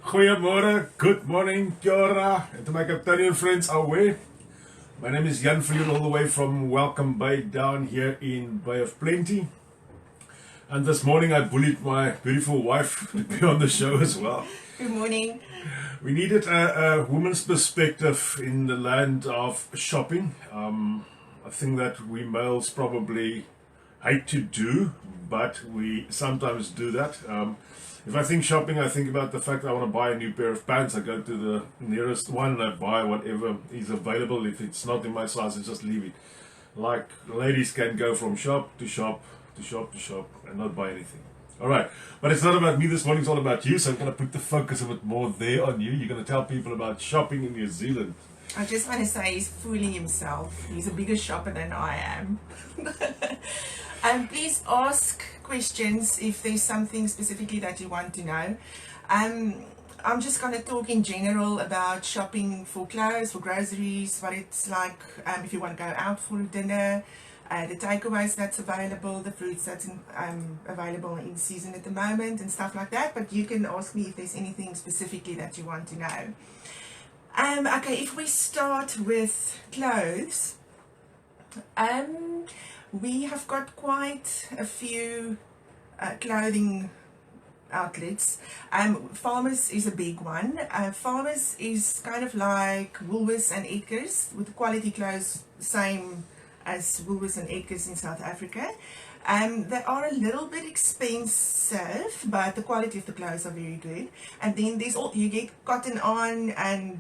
Goeiemorgen, good morning, kia ora, and to my Capitanian friends away. My name is Jan Viljoen, all the way from Welcome Bay down here in Bay of Plenty. And this morning I bullied my beautiful wife to be on the show as well. Good morning. We needed a woman's perspective in the land of shopping. A thing that we males probably hate to do, but we sometimes do that. If I think shopping, I think about the fact that I want to buy a new pair of pants. I go to the nearest one and I buy whatever is available. If it's not in my size, I just leave it. Like ladies can go from shop to shop to shop to shop and not buy anything. Alright, but it's not about me this morning, it's all about you, so I'm going to put the focus a bit more there on you. You're going to tell people about shopping in New Zealand. I just want to say he's fooling himself. He's a bigger shopper than I am. Please ask questions if there's something specifically that you want to know. I'm just going to talk in general about shopping for clothes, for groceries, what it's like if you want to go out for dinner, the takeaways that's available, the fruits that's available in season at the moment and stuff like that. But you can ask me if there's anything specifically that you want to know. Okay, if we start with clothes, we have got quite a few clothing outlets. Farmers is a big one. Farmers is kind of like Woolworths and Edgars, with quality clothes same as Woolworths and Edgars in South Africa. They are a little bit expensive, but the quality of the clothes are very good. And then there's all you get Cotton On and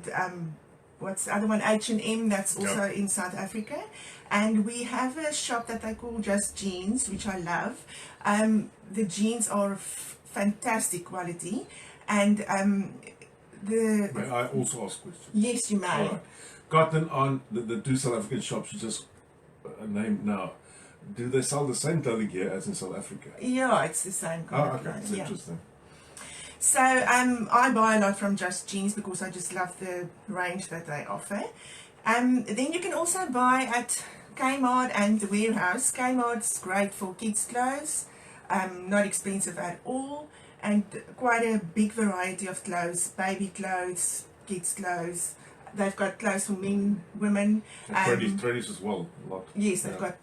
what's the other one, H&M, that's also in South Africa. And we have a shop that they call Just Jeans, which I love. The jeans are of fantastic quality, and May I also ask questions? Yes, you may. All right. Cotton On, the two South African shops you just named now. Do they sell the same clothing here as in South Africa? Yeah, it's the same kind of okay, clothing. it's interesting. So I buy a lot from Just Jeans because I just love the range that they offer. Then you can also buy at Kmart and the Warehouse. Kmart's great for kids' clothes, not expensive at all, and quite a big variety of clothes, baby clothes, kids' clothes. They've got clothes for men, women. Tradies as well, a lot. Yes, they've got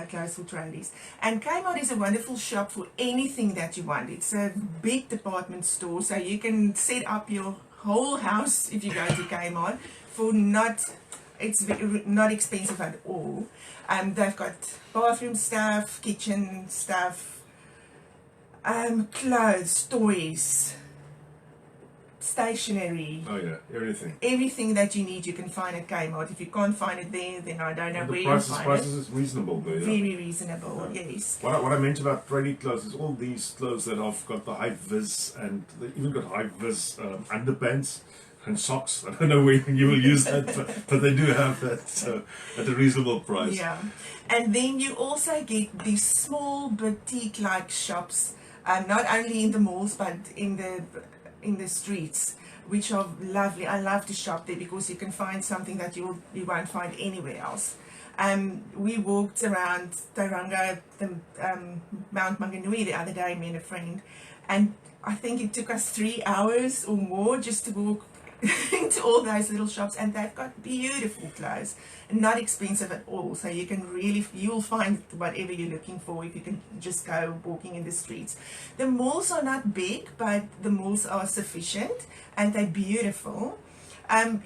clothes for tradies. And Kmart is a wonderful shop for anything that you want. It's a big department store, so you can set up your whole house if you go to Kmart for it's not expensive at all. They've got bathroom stuff, kitchen stuff, clothes, toys, stationery. Oh yeah, everything. Everything that you need you can find at Kmart. If you can't find it there, then I don't know and where the you'll find prices it. is reasonable there. Yeah. Very reasonable, yes. What I meant about tradie clothes is all these clothes that have got the high vis, and they even got high vis underpants and socks. I don't know when you will use that, but they do have that at a reasonable price. Yeah, and then you also get these small boutique-like shops, not only in the malls but in the streets, which are lovely. I love to shop there because you can find something that you won't find anywhere else. We walked around Tauranga, Mount Maunganui the other day, me and a friend, and I think it took us 3 hours or more just to walk into all those little shops, and they've got beautiful clothes, not expensive at all, so you'll find whatever you're looking for if you can just go walking in the streets. The malls are not big, but the malls are sufficient and they're beautiful, and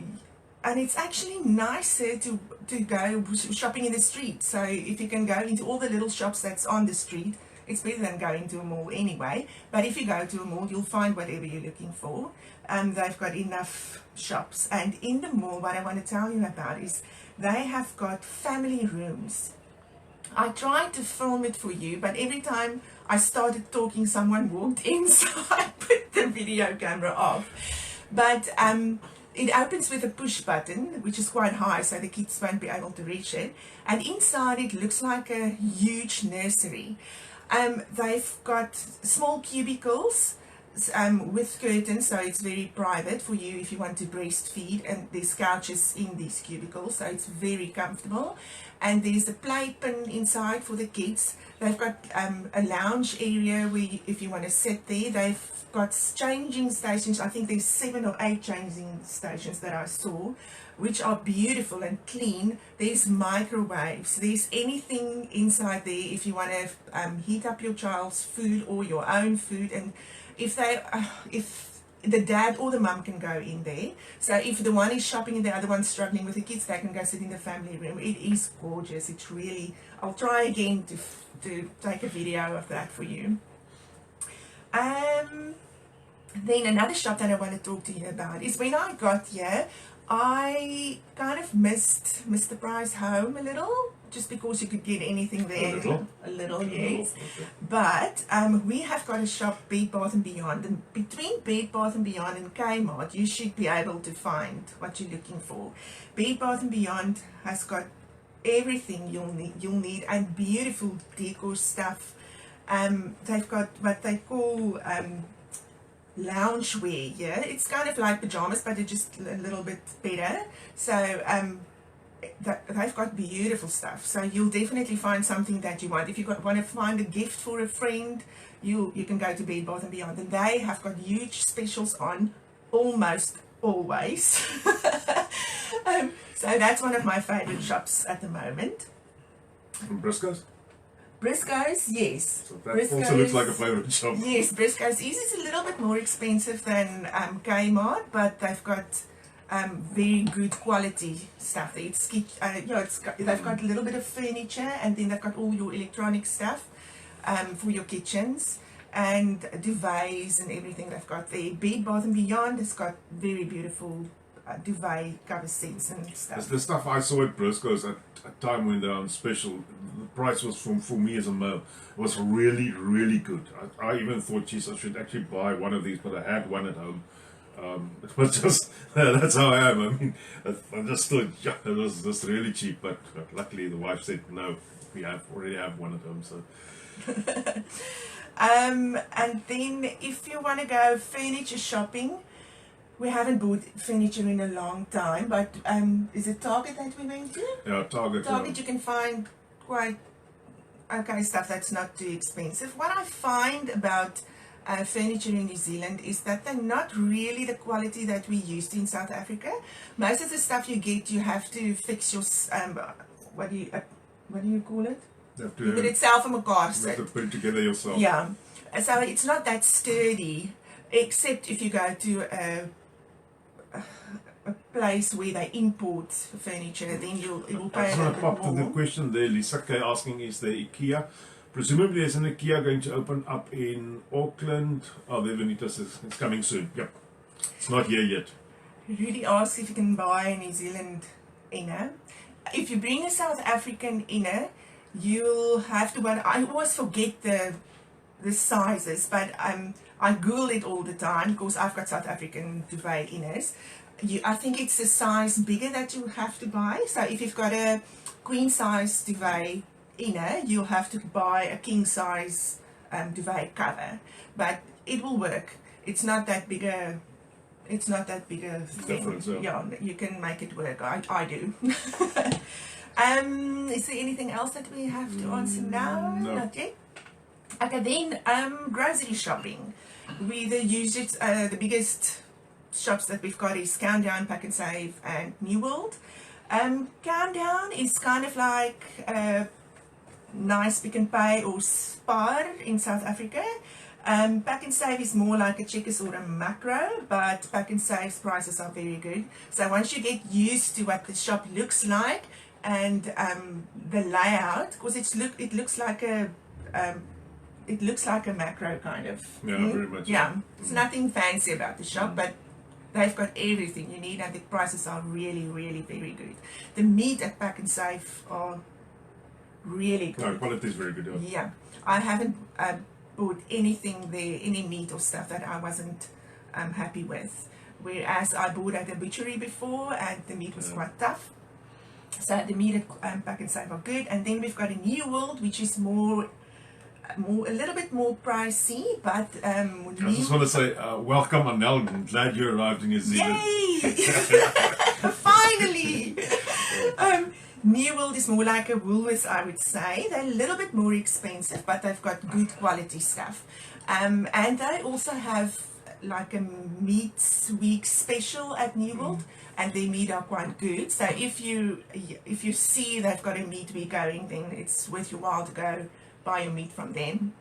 it's actually nicer to go shopping in the street. So if you can go into all the little shops that's on the street, it's better than going to a mall anyway. But if you go to a mall, you'll find whatever you're looking for. They've got enough shops. And in the mall, what I want to tell you about is they have got family rooms. I tried to film it for you, but every time I started talking, someone walked in, so I put the video camera off. But it opens with a push button, which is quite high, so the kids won't be able to reach it. And inside it looks like a huge nursery. They've got small cubicles with curtains, so it's very private for you if you want to breastfeed, and there's couches in these cubicles, so it's very comfortable. And there's a playpen inside for the kids. They've got a lounge area where if you want to sit there. They've got changing stations. I think there's 7 or 8 changing stations that I saw, which are beautiful and clean. There's microwaves. There's anything inside there if you want to heat up your child's food or your own food. And if the dad or the mum can go in there. So if the one is shopping and the other one's struggling with the kids, they can go sit in the family room. It is gorgeous. It's really, I'll try again to take a video of that for you. Then another shop that I want to talk to you about is when I got here, I kind of missed the price home a little, just because you could get anything there. A little, yes. Okay. But we have got a shop, Bed Bath & Beyond, and between Bed Bath & Beyond and Kmart, you should be able to find what you're looking for. Bed Bath & Beyond has got everything you'll need, and beautiful decor stuff. They've got what they call loungewear. Yeah, it's kind of like pajamas, but they're just a little bit better. So they've got beautiful stuff, so you'll definitely find something that you want. If you want to find a gift for a friend, you can go to Bed Bath & Beyond, and they have got huge specials on almost always. So that's one of my favorite shops at the moment. And Briscoe's? Briscoe's, yes. So that also looks like a favorite shop. Yes, Briscoe's is a little bit more expensive than Kmart, but they've got very good quality stuff. They've got a little bit of furniture, and then they've got all your electronic stuff for your kitchens, and duvets and everything they've got there. Bed Bath & Beyond has got very beautiful duvet cover sets and stuff. The stuff I saw at Briscoe's at a time when they're on special, the price was for me as a male, was really, really good. I even thought, geez, I should actually buy one of these, but I had one at home. It was just, that's how I am. I mean, I just thought, yeah, it was just really cheap, but luckily the wife said, no, we already have one at home, so. And then if you want to go furniture shopping, we haven't bought furniture in a long time, but is it Target that we went to? Yeah, Target. Target, you can find quite okay stuff that's not too expensive. What I find about furniture in New Zealand is that they're not really the quality that we used in South Africa. Most of the stuff you get, you have to fix your what do you call it? You have You get it self from a car. You have to put it together yourself. Yeah, so it's not that sturdy, except if you go to a place where they import furniture, then it will pay I just a want little to bit pop to the more. question there. Lisa K asking, is there IKEA? Presumably there's an IKEA going to open up in Auckland. Oh, there Venita says it's coming soon. Yep. It's not here yet. Rudy asks if you can buy a New Zealand inner. If you bring a South African inner, you'll have to buy. I always forget the sizes, but I Google it all the time because I've got South African duvet inners. I think it's a size bigger that you have to buy. So if you've got a queen size duvet inner, you'll have to buy a king size duvet cover. But it will work. It's not that big a thing. Difference, yeah. You can make it work. I do. Is there anything else that we have to answer now? No. Not yet. Okay, then grocery shopping. We the biggest shops that we've got is Countdown, Pack and Save, and New World. Countdown is kind of like nice Pick and Pay or Spar in South Africa. Pack and Save is more like a Checkers or a Macro, but Pack and Save's prices are very good. So once you get used to what the shop looks like and the layout, because it looks like a Macro kind of. Yeah, very much. Yeah, it's nothing fancy about the shop, but they've got everything you need, and the prices are really, really very good. The meat at Pack and Save are really good. No, quality is very good. Yeah. Yeah, I haven't bought anything there, any meat or stuff that I wasn't happy with. Whereas I bought at a butchery before, and the meat was quite tough. So the meat at Pack and Save are good. And then we've got a New World, which is more a little bit more pricey, but I just want to say, welcome, Anel. I'm glad you arrived in New Zealand. yay! Finally! New World is more like a Woolworths, I would say. They're a little bit more expensive, but they've got good quality stuff. And they also have like a meat week special at New World, and their meat are quite good. So if you see they've got a meat week going, then it's worth your while to go buy your meat from them.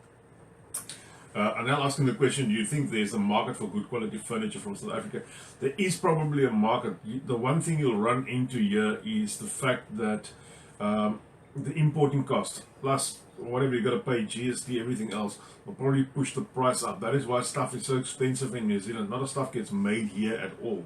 Anel asking the question, do you think there's a market for good quality furniture from South Africa? There is probably a market. The one thing you'll run into here is the fact that the importing cost, plus whatever you got to pay, GST, everything else, will probably push the price up. That is why stuff is so expensive in New Zealand. Not a stuff gets made here at all.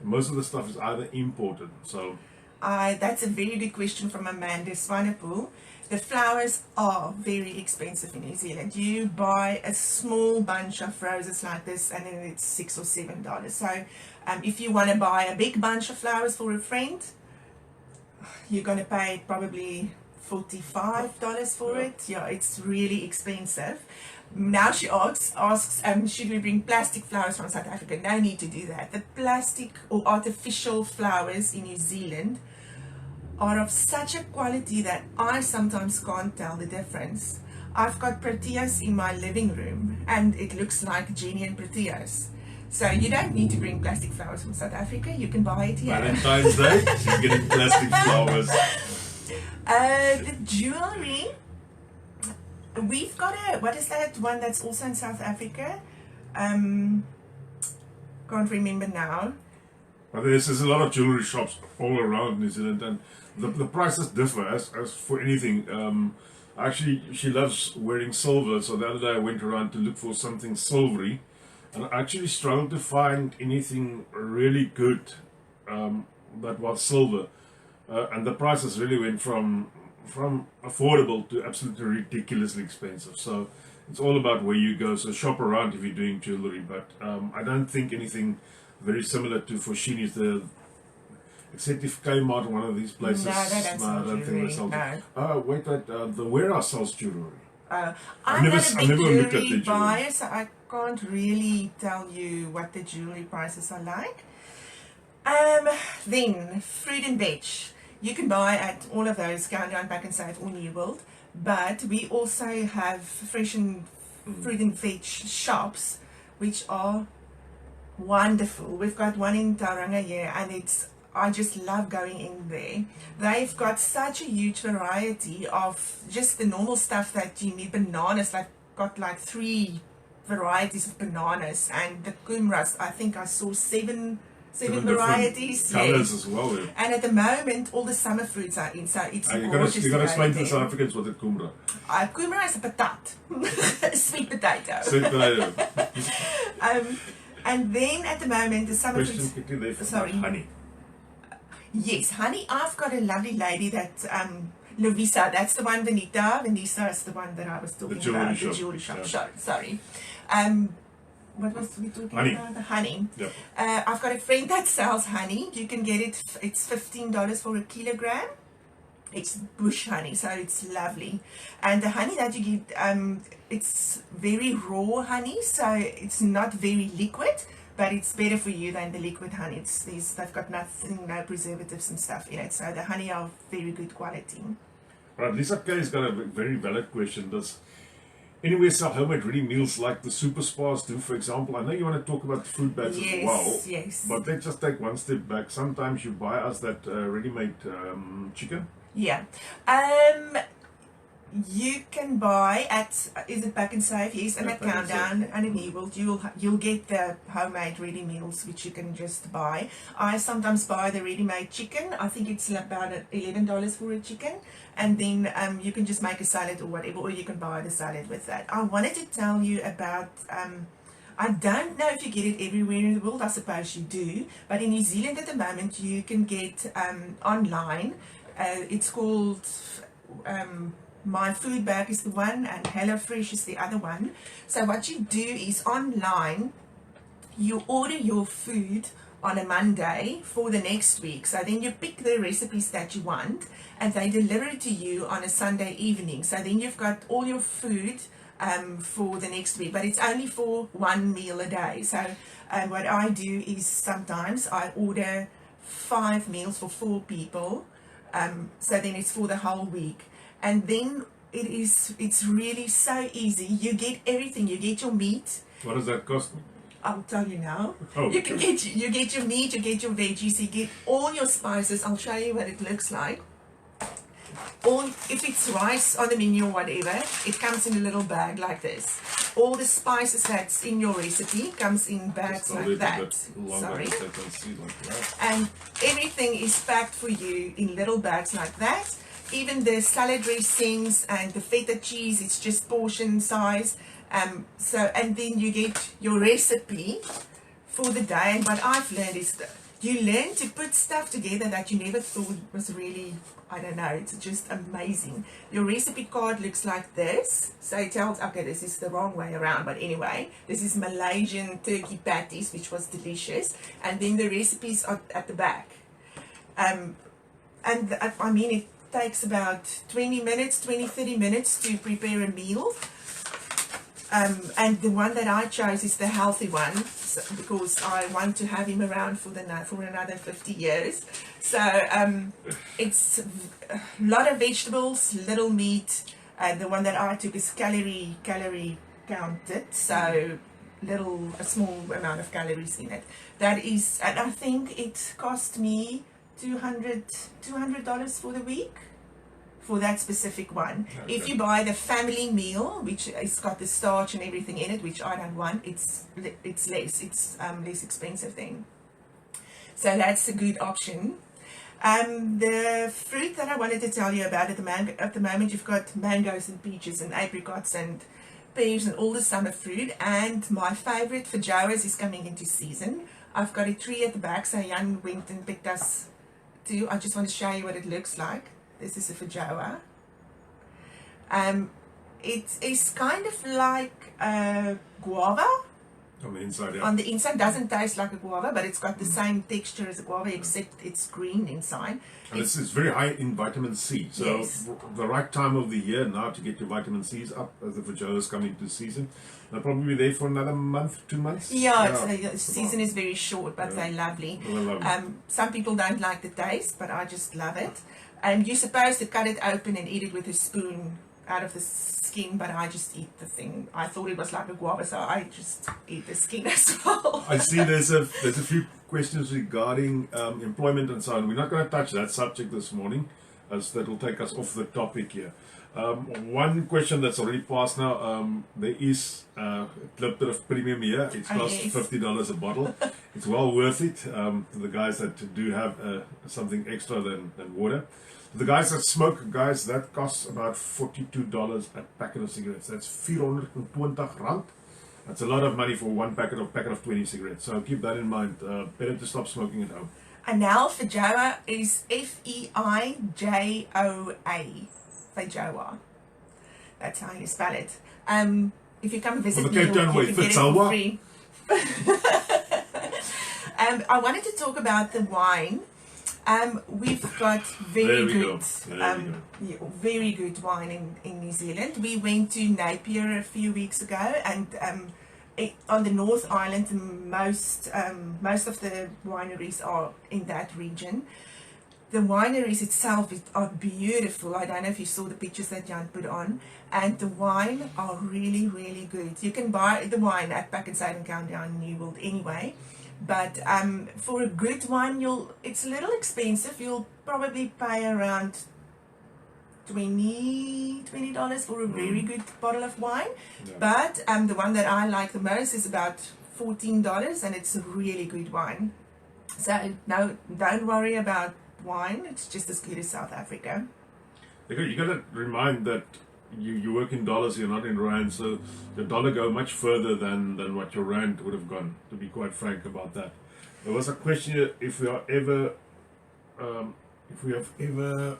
Most of the stuff is either imported. So that's a very good question from Amanda Swanepoel. The flowers are very expensive in New Zealand. You buy a small bunch of roses like this and then it's $6 or $7. So if you want to buy a big bunch of flowers for a friend, you're going to pay probably $45 for it. Yeah, it's really expensive. Now she asks, should we bring plastic flowers from South Africa? No need to do that. The plastic or artificial flowers in New Zealand are of such a quality that I sometimes can't tell the difference. I've got proteas in my living room and it looks like genuine proteas. So you don't need to bring plastic flowers from South Africa, you can buy it here. Valentine's Day, you're getting plastic flowers. The jewelry, we've got what is that one that's also in South Africa? Can't remember now. But there's a lot of jewelry shops all around New Zealand, and the prices differ as for anything. Actually, she loves wearing silver, so the other day I went around to look for something silvery, and I actually struggled to find anything really good that was silver. And the prices really went from affordable to absolutely ridiculously expensive. So it's all about where you go. So shop around if you're doing jewelry, but I don't think anything very similar to Foschini's, except if Kmart or one of these places. No, they don't sell jewelry. No. Wait, the warehouse sells jewelry. I'm never- not a I've big never looked at jewelry the jewelry. buyer, so I can't really tell you what the jewelry prices are like. Then fruit and veg. You can buy at all of those, Countdown, Pack and Save or New World, but we also have fresh and fruit and veg shops, which are wonderful. We've got one in Tauranga here, and I just love going in there. They've got such a huge variety of just the normal stuff that you need. Bananas, they've got like 3 varieties of bananas, and the kumras, I think I saw 7 varieties. Colors Yes. as well. Yeah. And at the moment, all the summer fruits are in, so it's You gorgeous. got to explain to the go South there. Africans what the kumra. Kumra is a patat, a sweet potato. Sweet potato. And then at the moment, the summer Question fruits. quickly there Sorry. about honey. Yes, honey. I've got a lovely lady that Lovisa. That's the one. Vanessa is the one that I was talking jewelry about. shop. The jewelry shop. Yeah. Sorry. What was we talking Honey. about? The honey. Yep. I've got a friend that sells honey. You can get it. It's $15 for a kilogram. It's bush honey, so it's lovely. And the honey that you get, it's very raw honey, so it's not very liquid, but it's better for you than the liquid honey. They've got nothing, no preservatives and stuff in it, so the honey are very good quality. Right, Lisa K's got a very valid question. Does anywhere sell homemade ready meals like the super spas do, for example? I know you want to talk about the food bags as well. Yes. But let's just take one step back. Sometimes you buy us that ready-made chicken. Yeah. You can buy at, is it Pack and Save? Yes, and Yeah, at Pack and Countdown and in New World, you'll get the homemade ready meals which you can just buy. I sometimes buy the ready-made chicken. I think it's about $11 for a chicken, and then you can just make a salad or whatever, or you can buy the salad with that. I wanted to tell you about. I don't know if you get it everywhere in the world. I suppose you do, but in New Zealand at the moment you can get online. It's called My Food Bag is the one, and HelloFresh is the other one. So what you do is online, you order your food on a Monday for the next week. So then you pick the recipes that you want, and they deliver it to you on a Sunday evening. So then you've got all your food for the next week, but it's only for one meal a day. So what I do is sometimes I order 5 meals for 4 people, so then it's for the whole week, and then it's really so easy. You get everything. You get your meat. What does that cost me? I'll tell you now. Oh, You can you get your meat, you get your veggies, you get all your spices. I'll show you what it looks like. Or if it's rice on the menu or whatever, it comes in a little bag like this. All the spices that's in your recipe comes in bags like that. Sorry. And everything is packed for you in little bags like that. Even the salad dressings and the feta cheese, it's just portion size. And then you get your recipe for the day. And what I've learned is that you learn to put stuff together that you never thought was really, I don't know, it's just amazing. Your recipe card looks like this. So it tells, okay, this is the wrong way around, but anyway, this is Malaysian turkey patties, which was delicious. And then the recipes are at the back. I mean, it takes about 30 minutes to prepare a meal. And the one that I chose is the healthy one, because I want to have him around for another 50 years. So it's a lot of vegetables, little meat. The one that I took is calorie counted, so a small amount of calories in it. That is, and I think it cost me $200 for the week, for that specific one. Okay. If you buy the family meal, which has got the starch and everything in it, which I don't want, it's less expensive then. So that's a good option. The fruit that I wanted to tell you about at the moment, you've got mangoes and peaches and apricots and pears and all the summer fruit. And my favorite, feijoas, is coming into season. I've got a tree at the back, so Jan went and picked us 2. I just want to show you what it looks like. This is a feijoa. It is kind of like a guava. On the inside, yeah. On the inside, doesn't taste like a guava, but it's got the same texture as a guava, except it's green inside. And it's very high in vitamin C. So yes, the right time of the year now to get your vitamin C's up as the feijoas come into season. They'll probably be there for another month, 2 months. Yeah, the season is very short, but they're lovely. They're lovely. Some people don't like the taste, but I just love it. You're supposed to cut it open and eat it with a spoon out of the skin, but I just eat the thing. I thought it was like a guava, so I just eat the skin as well. I see there's a few questions regarding employment and so on. We're not going to touch that subject this morning, as that will take us off the topic here. One question that's already passed now, there is a little bit of premium here. It costs $50 a bottle. It's well worth it to the guys that do have something extra than water. The guys that smoke, guys, that costs about $42 a packet of cigarettes. That's R420. That's a lot of money for one packet of 20 cigarettes. So keep that in mind. Better to stop smoking at home. And now feijoa is Feijoa. Feijoa. That's how you spell it. If you come visit me, you can get it for free. I wanted to talk about the wine. We've got very good wine in New Zealand. We went to Napier a few weeks ago, and on the North Island, most of the wineries are in that region. The wineries itself are beautiful. I don't know if you saw the pictures that Jan put on, and the wine are really, really good. You can buy the wine at Pack and Save and Countdown New World anyway. But for a good wine, it's a little expensive. You'll probably pay around $20 for a very good bottle of wine. Yeah. But the one that I like the most is about $14, and it's a really good wine. So no, don't worry about wine. It's just as good as South Africa. You got to remind that you work in dollars, you're not in rand, so the dollar go much further than what your rand would have gone, to be quite frank about that. There was a question if we have ever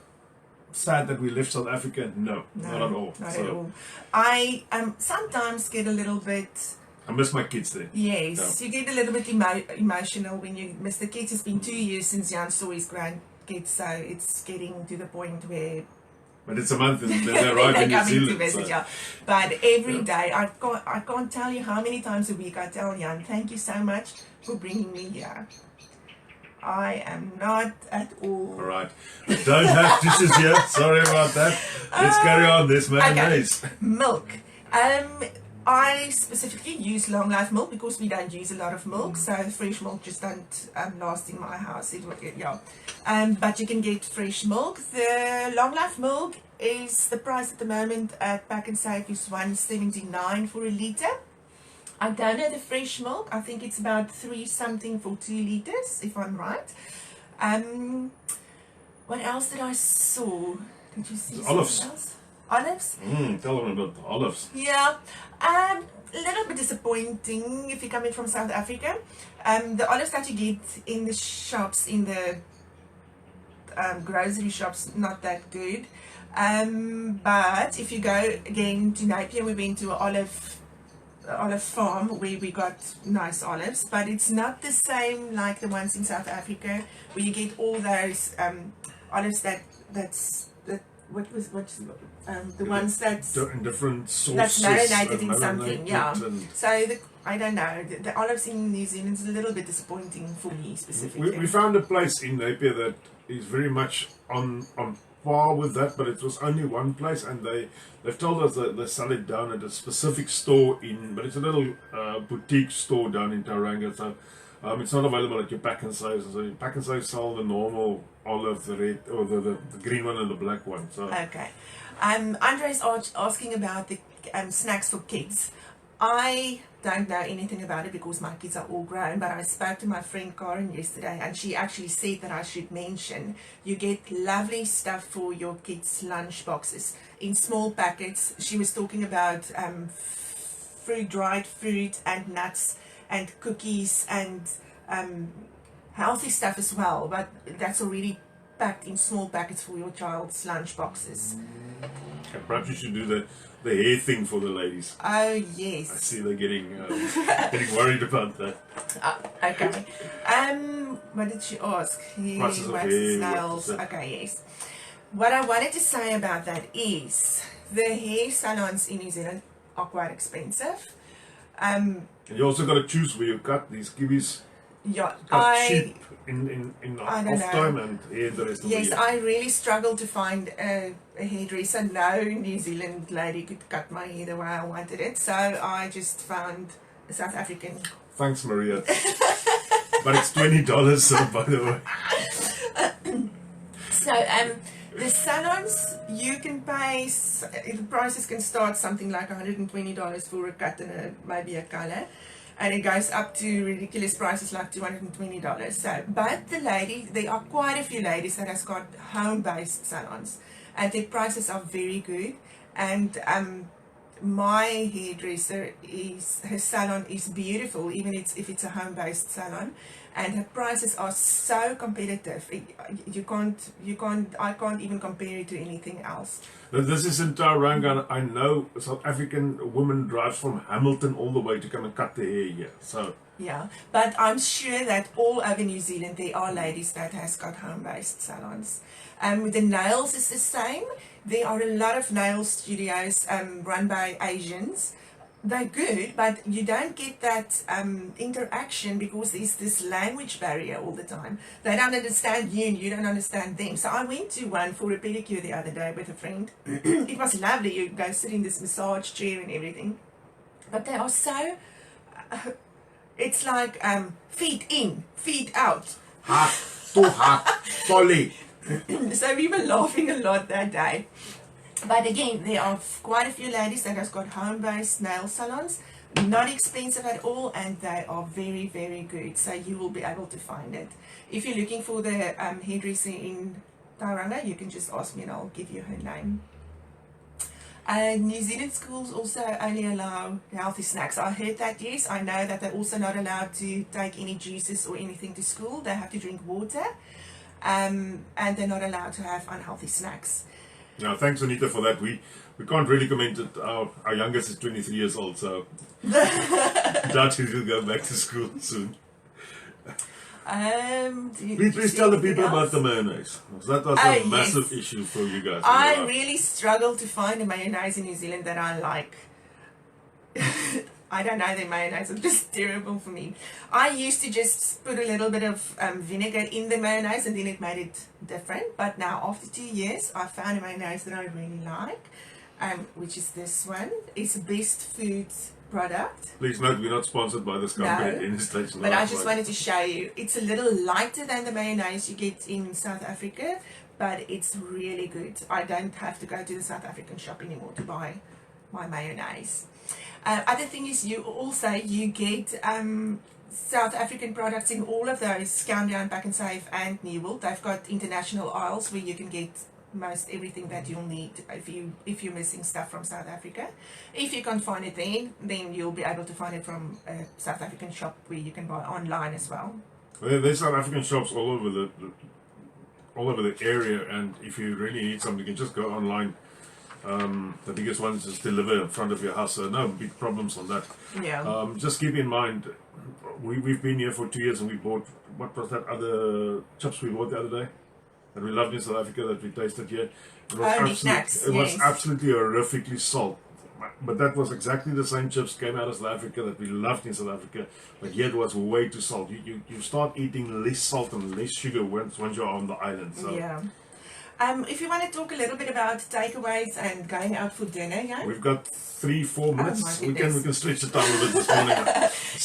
sad that we left South Africa. No, not at all. Not at all. I sometimes get a little bit... I miss my kids there. Yes, You get a little bit emotional when you miss the kids. It's been 2 years since Jan saw his grandkids, so it's getting to the point where But it's a month and then they arrive in New Zealand. Visit, yeah. But every day, I can't tell you how many times a week I tell Jan, thank you so much for bringing me here. I am not at all. All right. We don't have dishes here. Sorry about that. Let's carry on. There's mayonnaise. Okay. Milk. I specifically use long life milk because we don't use a lot of milk, so fresh milk just don't last in my house. But you can get fresh milk. The long life milk is the price at the moment at Pack and Save is $1.79 for a litre. I don't know the fresh milk. I think it's about 3 something for 2 litres, if I'm right. What else did I saw? Did you see olives. something else? Olives? Tell them about the olives. Yeah. A little bit disappointing if you're coming from South Africa. The olives that you get in the shops, in the grocery shops, not that good. But if you go again to Napier, we went to an olive farm where we got nice olives, but it's not the same like the ones in South Africa where you get all those olives the ones that's in different sauces. That's marinated in something, yeah. And so I don't know. The olives in New Zealand is a little bit disappointing for me specifically. we found a place in Napier that is very much on par with that, but it was only one place, and they've told us that they sell it down at a specific store but it's a little boutique store down in Tauranga, so it's not available at your Pack and Save. So Pack and Save sell the normal olive, the red, or the green one and the black one. So okay. Andre's asking about the snacks for kids. I don't know anything about it because my kids are all grown, but I spoke to my friend Karen yesterday and she actually said that I should mention you get lovely stuff for your kids' lunch boxes in small packets. She was talking about dried fruit and nuts and cookies and healthy stuff as well, but that's already packed in small packets for your child's lunch boxes. Okay, perhaps you should do the hair thing for the ladies. Oh yes. I see they're getting worried about that. Okay. What did she ask? Prices of hair, nails. Okay, yes. What I wanted to say about that is the hair salons in New Zealand are quite expensive. And you also got to choose where you cut these kiwis. Yeah, Cut cheap in off time and hair the rest of the year. Yes, I really struggled to find a hairdresser. No New Zealand lady could cut my hair the way I wanted it, so I just found a South African. Thanks, Maria. But it's $20, so by the way. So the salons, you can pay, the prices can start something like $120 for a cut and maybe a color. And it goes up to ridiculous prices like $220. So, but there are quite a few ladies that has got home-based salons, and their prices are very good. And my hairdresser her salon is beautiful, even if it's a home-based salon, and her prices are so competitive. I can't even compare it to anything else. Now, this is in Tauranga. I know a South African woman drives from Hamilton all the way to come and cut their hair here. So yeah, but I'm sure that all over New Zealand there are ladies that has got home-based salons. With the nails is the same. There are a lot of nail studios run by Asians. They're good, but you don't get that interaction because there's this language barrier all the time. They don't understand you and you don't understand them. So I went to one for a pedicure the other day with a friend. It was lovely. You go sit in this massage chair and everything. But they are so... it's like feet in, feet out. hot, too hot, folly. So we were laughing a lot that day. But again, there are quite a few ladies that has got home-based nail salons, not expensive at all, and they are very, very good. So you will be able to find it. If you're looking for the hairdresser in Tauranga, you can just ask me and I'll give you her name. New Zealand schools also only allow healthy snacks. I heard that, yes. I know that they're also not allowed to take any juices or anything to school. They have to drink water, and they're not allowed to have unhealthy snacks. No, thanks Anita for that. We can't really comment that our youngest is 23 years old, so doubt he will go back to school soon. Please tell the people about the mayonnaise. That was a massive issue for you guys. I really struggle to find a mayonnaise in New Zealand that I like. I don't know, the mayonnaise is just terrible for me. I used to just put a little bit of vinegar in the mayonnaise and then it made it different. But now after 2 years, I found a mayonnaise that I really like, which is this one. It's a Best Foods product. Please note, we're not sponsored by this company at any stage. But I just wanted to show you. It's a little lighter than the mayonnaise you get in South Africa, but it's really good. I don't have to go to the South African shop anymore to buy my mayonnaise. Other thing is you get South African products in all of those Countdown, Pack and Save and New World. They've got international aisles where you can get most everything that you'll need if you're missing stuff from South Africa. If you can't find it then you'll be able to find it from a South African shop where you can buy online as well. There's South African shops all over the area, and if you really need something, you can just go online. The biggest one is just deliver in front of your house, so no big problems on that. Yeah. Just keep in mind, we've been here for 2 years and we bought, what was that other chips we bought the other day that we loved in South Africa that we tasted here? It was absolutely horrifically salt. But that was exactly the same chips came out of South Africa that we loved in South Africa, but yet it was way too salt. You start eating less salt and less sugar once you're on the island. So. Yeah. If you want to talk a little bit about takeaways and going out for dinner, yeah? We've got 3-4 minutes. We can stretch the time a bit this morning.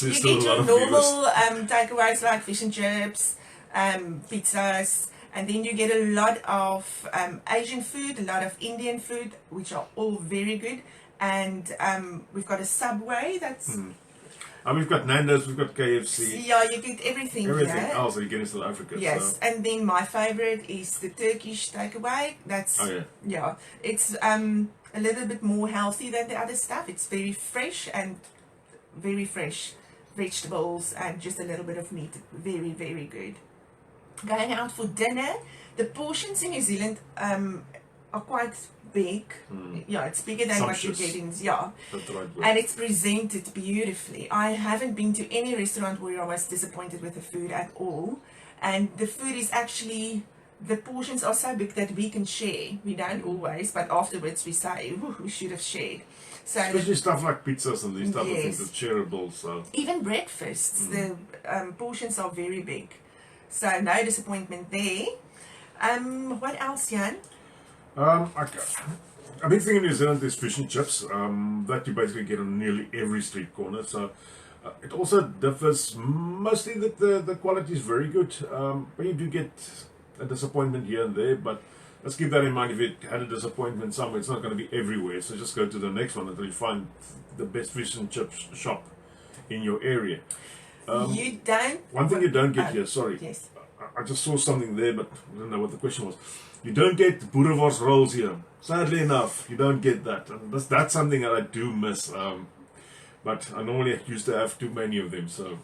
You get your normal takeaways like fish and chips, pizzas, and then you get a lot of Asian food, a lot of Indian food, which are all very good. And we've got a Subway that's... we've got Nando's, we've got KFC. Yeah, you get everything else you get in South Africa. Yes, so. And then my favorite is the Turkish takeaway. That's it's a little bit more healthy than the other stuff. It's very fresh vegetables and just a little bit of meat. Very, very good. Going out for dinner, the portions in New Zealand are quite big. Yeah, it's bigger than what you get in That's right, and it's presented beautifully. I haven't been to any restaurant where I was disappointed with the food at all, and the food is actually, the portions are so big that we can share. We don't always, but afterwards we say we should have shared. So especially stuff like pizzas and these type of things, it's shareable. So even breakfasts, the portions are very big, so no disappointment there. What else, Jan? A big thing in New Zealand is fish and chips that you basically get on nearly every street corner. So it also differs. Mostly that the quality is very good, but you do get a disappointment here and there. But let's keep that in mind. If you had a disappointment somewhere, it's not going to be everywhere. So just go to the next one until you find the best fish and chips shop in your area. One thing you don't get here. Sorry, yes. I just saw something there, but I don't know what the question was. You don't get boerewors rolls here. Sadly enough, you don't get that. And that's something that I do miss. But I normally used to have too many of them. So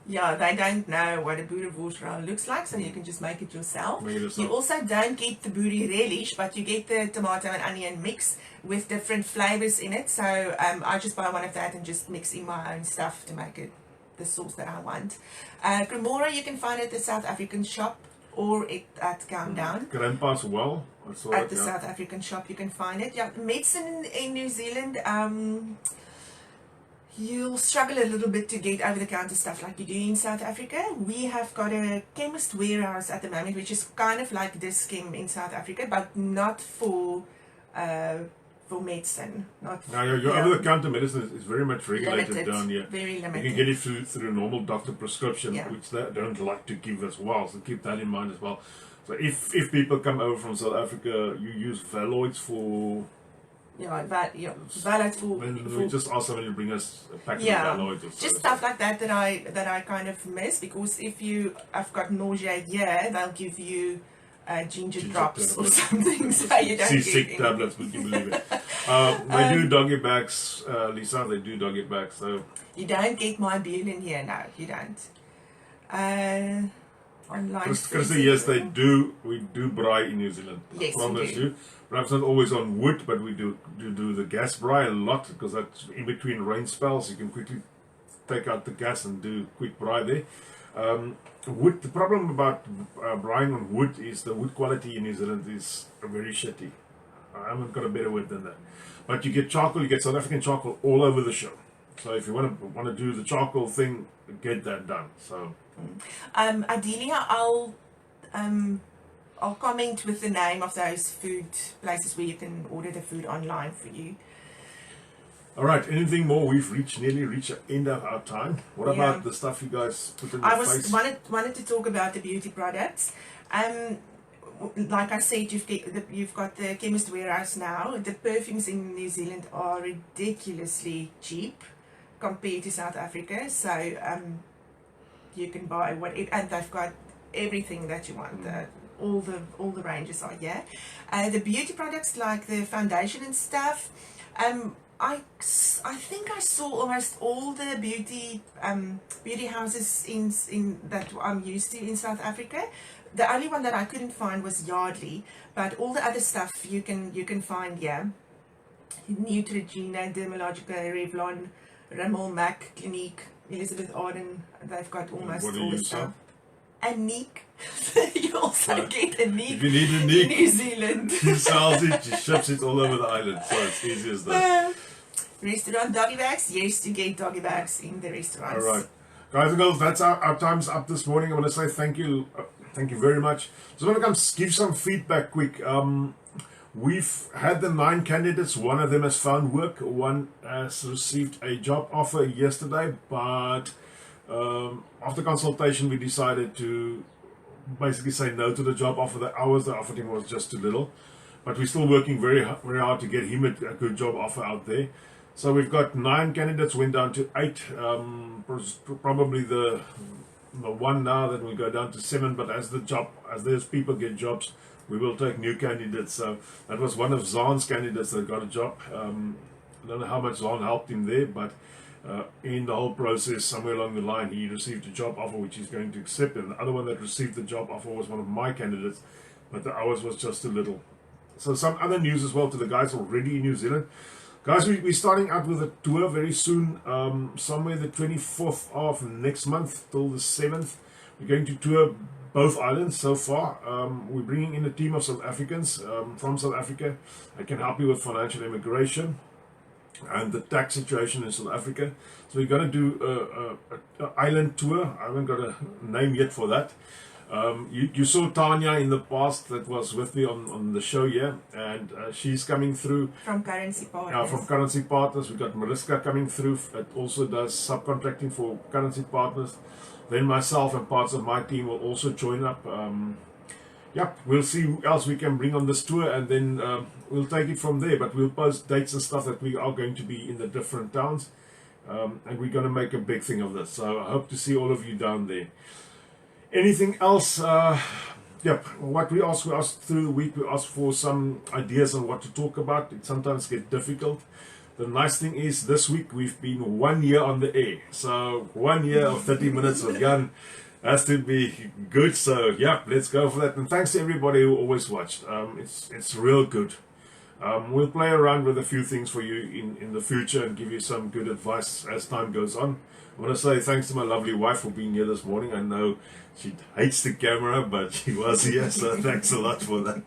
yeah, they don't know what a boerewors roll looks like, so you can just make it yourself. You also don't get the boerie relish, but you get the tomato and onion mix with different flavors in it. So I just buy one of that and just mix in my own stuff to make it the sauce that I want. Cremora you can find at the South African shop or at Countdown. Grandpa's well. At the South African shop you can find it. Yeah, medicine in New Zealand, you'll struggle a little bit to get over-the-counter stuff like you do in South Africa. We have got a chemist warehouse at the moment, which is kind of like this scheme in South Africa, but not for medicine. Your over-the-counter medicine is very much regulated down here. Very limited. You can get it through a normal doctor prescription, which they don't like to give as well. So keep that in mind as well. So if people come over from South Africa, you use Valoids for... Valoids for... We just ask somebody to bring us a packet of Valoids. Or just stuff like that that I kind of miss, because if you have got nausea here, they'll give you ginger drops or something, so you don't get sick tablets, would you believe it? They do doggy bags, Lisa, they do doggy bags. So you don't get my Viljoen here, no, you don't. Online Chrissy, yes, they do. We do braai in New Zealand. Yes, I promise you. Perhaps not always on wood, but we do the gas braai a lot, because that's in between rain spells. You can quickly take out the gas and do quick braai there. Wood. The problem about buying on wood is the wood quality in New Zealand is very shitty. I haven't got a better word than that. But you get charcoal, you get South African charcoal all over the show. So if you want to do the charcoal thing, get that done. So Ideally, I'll comment with the name of those food places where you can order the food online for you. all right, anything more? We've nearly reached the end of our time. What Yeah. about the stuff you guys put in your face? wanted to talk about the beauty products. Like I said, you've got the chemist warehouse now. The perfumes in New Zealand are ridiculously cheap compared to South Africa. So you can buy and they've got everything that you want. All the ranges are here. The beauty products like the foundation and stuff. I think I saw almost all the beauty houses in that I'm used to in South Africa. The only one that I couldn't find was Yardley, but all the other stuff you can find here. Neutrogena, Dermalogica, Revlon, Rimmel, Mac, Clinique, Elizabeth Arden. They've got almost What do all you the sell? stuff. Anique. You also get Anique If you need a in nick, New Zealand. she sells it, she ships it all over the island. So it's easy as that. Restaurant doggy bags. Yes, you get doggy bags in the restaurants. All right. Guys and girls, that's our time's up this morning. I want to say thank you very much. Just want to come give some feedback quick. We've had the 9 candidates. One of them has found work. One has received a job offer yesterday, but after consultation, we decided to basically say no to the job offer. The hours they offered him was just too little, but we're still working very hard to get him a good job offer out there. So we've got 9 candidates, went down to 8. Probably the one now that will go down to 7. But as those people get jobs, we will take new candidates. So that was one of Zaan's candidates that got a job. I don't know how much Zaan helped him there, but in the whole process, somewhere along the line, he received a job offer which he's going to accept. And the other one that received the job offer was one of my candidates, but the hours was just too little. So some other news as well to the guys already in New Zealand. Guys, we're starting out with a tour very soon, somewhere the 24th of next month till the 7th. We're going to tour both islands so far. We're bringing in a team of South Africans from South Africa. I can help you with financial immigration and the tax situation in South Africa. So we're going to do an island tour. I haven't got a name yet for that. You saw Tanya in the past that was with me on the show here, and she's coming through From Currency Partners. from Currency Partners. We've got Mariska coming through that also does subcontracting for Currency Partners. Then myself and parts of my team will also join up. We'll see who else we can bring on this tour, and then we'll take it from there. But we'll post dates and stuff that we are going to be in the different towns, and we're going to make a big thing of this. So I hope to see all of you down there. Anything else? What we asked through the week, we asked for some ideas on what to talk about. It sometimes gets difficult. The nice thing is this week we've been 1 year on the air. So 1 year of 30 minutes of Jan has to be good. So let's go for that. And thanks to everybody who always watched. It's real good. We'll play around with a few things for you in the future and give you some good advice as time goes on. I want to say thanks to my lovely wife for being here this morning. I know she hates the camera, but she was here, so thanks a lot for that.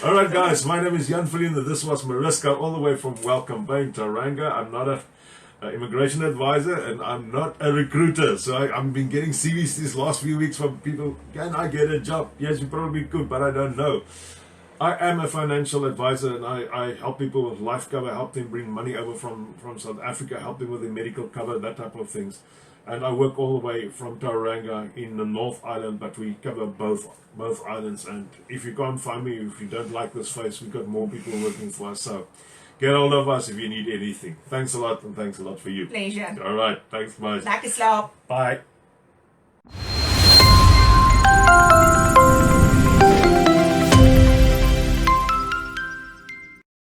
All right, guys, my name is Jan Viljoen. This was Mariska, all the way from Welcome Bay in Tauranga. I'm not an immigration advisor, and I'm not a recruiter. So I've been getting CVs these last few weeks from people, can I get a job? Yes, you probably could, but I don't know. I am a financial advisor, and I help people with life cover, help them bring money over from South Africa, help them with their medical cover, that type of things. And I work all the way from Tauranga in the North Island, but we cover both islands. And if you can't find me, if you don't like this face, we've got more people working for us. So get hold of us if you need anything. Thanks a lot, and thanks a lot for you. Pleasure. All right, thanks, guys. Lekker slaap. Bye.